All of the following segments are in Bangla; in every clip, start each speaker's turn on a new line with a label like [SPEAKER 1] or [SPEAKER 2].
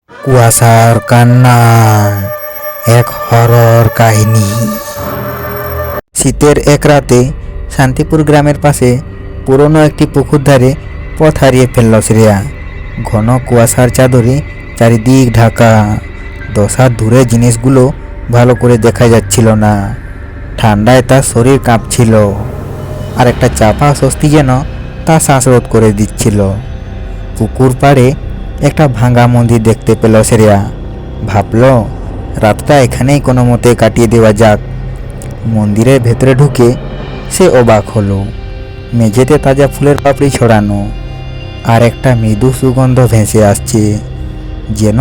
[SPEAKER 1] কুয়াশার কান্না, এক হরর কাহিনী। শীতের এক রাতে শান্তিপুর গ্রামের পাশে পুরনো একটি পুকুর ধারে পথ হারিয়ে ফেলল শ্রেয়া। ঘন কুয়াশার চাদরে চারিদিক ঢাকা। 10 হাত দূরে জিনিসগুলো ভালো করে দেখা যাচ্ছিল না। ঠান্ডায় তার শরীর কাঁপছিল, আর একটা চাপা স্বস্তি যেন তার শ্বাসরোধ করে দিচ্ছিল। পুকুর পাড়ে একটা ভাঙা মন্দির দেখতে পেল শ্রেয়া। ভাবল, রাতটা এখানেই কোনো মতে কাটিয়ে দেওয়া যাক। মন্দিরের ভেতরে ঢুকে সে অবাক হলো। মেঝেতে তাজা ফুলের পাপড়ি ছড়ানো, আর একটা মৃদু সুগন্ধ ভেসে আসছে, যেন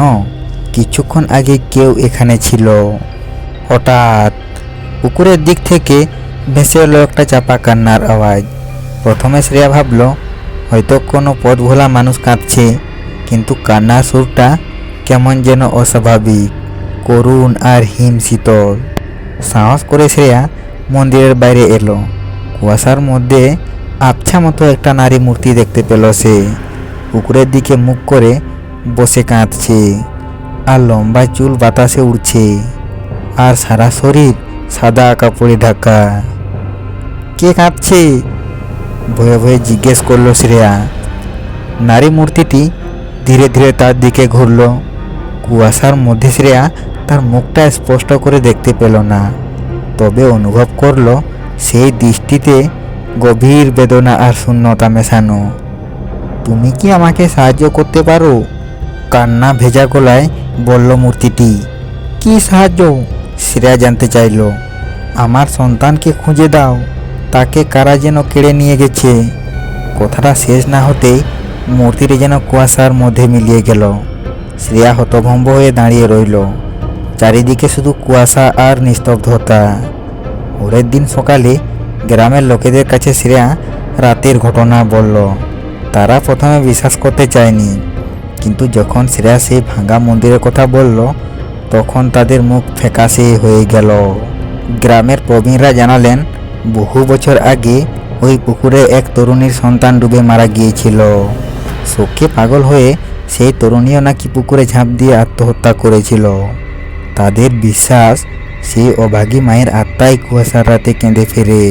[SPEAKER 1] কিছুক্ষণ আগে কেউ এখানে ছিল। হঠাৎ পুকুরের দিক থেকে ভেসে এলো একটা চাপা কান্নার আওয়াজ। প্রথমে শ্রেয়া ভাবল হয়তো কোনো পথ ভোলা মানুষ কাঁদছে, কিন্তু কান্নার সুরটা কেমন যেন অস্বাভাবিক, করুণ আর হিমশীতল। সাহস করে শ্রেয়া মন্দিরের বাইরে এলো। কুয়াশার মধ্যে আবছা মতো একটা নারী মূর্তি দেখতে পেল সে। পুকুরের দিকে মুখ করে বসে কাঁদছে, আর লম্বা চুল বাতাসে উড়ছে, আর সারা শরীর সাদা কাপড়ে ঢাকা। কে কাঁদছে? ভয়ে ভয়ে জিজ্ঞেস করলো শ্রেয়া। নারী মূর্তিটি ধীরে ধীরে তার দিকে ঘুরল। কুয়াশার মধ্যে শ্রেয়া তার মুখটা স্পষ্ট করে দেখতে পেল না, তবে অনুভব করলো সেই দৃষ্টিতে গভীর বেদনা আর শূন্যতা মেশানো। তুমি কি আমাকে সাহায্য করতে পারো? কান্না ভেজা গলায় বলল মূর্তিটি। কি সাহায্য? শ্রেয়া জানতে চাইল। আমার সন্তানকে খুঁজে দাও, তাকে কারা যেন কেড়ে নিয়ে গেছে। কথাটা শেষ না হতেই মূর্তিটি যেন কুয়াশার মধ্যে মিলিয়ে গেল। শ্রেয়া হতভম্ব হয়ে দাঁড়িয়ে রইল। চারিদিকে শুধু কুয়াশা আর নিস্তব্ধতা। পরের দিন সকালে গ্রামের লোকেদের কাছে শ্রেয়া রাতের ঘটনা বলল। তারা প্রথমে বিশ্বাস করতে চায়নি, কিন্তু যখন শ্রেয়া সেই ভাঙা মন্দিরের কথা বলল, তখন তাদের মুখ ফ্যাকাশে হয়ে গেল। গ্রামের প্রবীণরা জানালেন, বহু বছর আগে ওই পুকুরে এক তরুণীর সন্তান ডুবে মারা গিয়েছিল। শোকে পাগল হয়ে সেই তরুণীও নাকি পুকুরে ঝাঁপ দিয়ে আত্মহত্যা করেছিল। তাদের বিশ্বাস, সেই অভাগী মায়ের আত্মাই কুয়াশার রাতে কেঁদে ফেরে,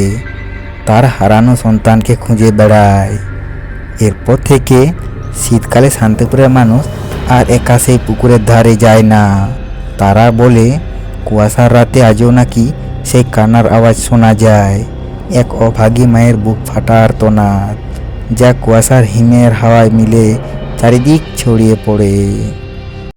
[SPEAKER 1] তার হারানো সন্তানকে খুঁজে বেড়ায়। এরপর থেকে শীতকালে শান্তিপুরের মানুষ আর একা সেই পুকুরের ধারে যায় না। তারা বলে, কুয়াশার রাতে আজও নাকি সেই কান্নার আওয়াজ শোনা যায়, এক অভাগী মায়ের বুক ফাটা আর্তনাদ, যা কুয়াশার হিমের হাওয়ায় মিলে চারিদিক ছড়িয়ে পড়ে।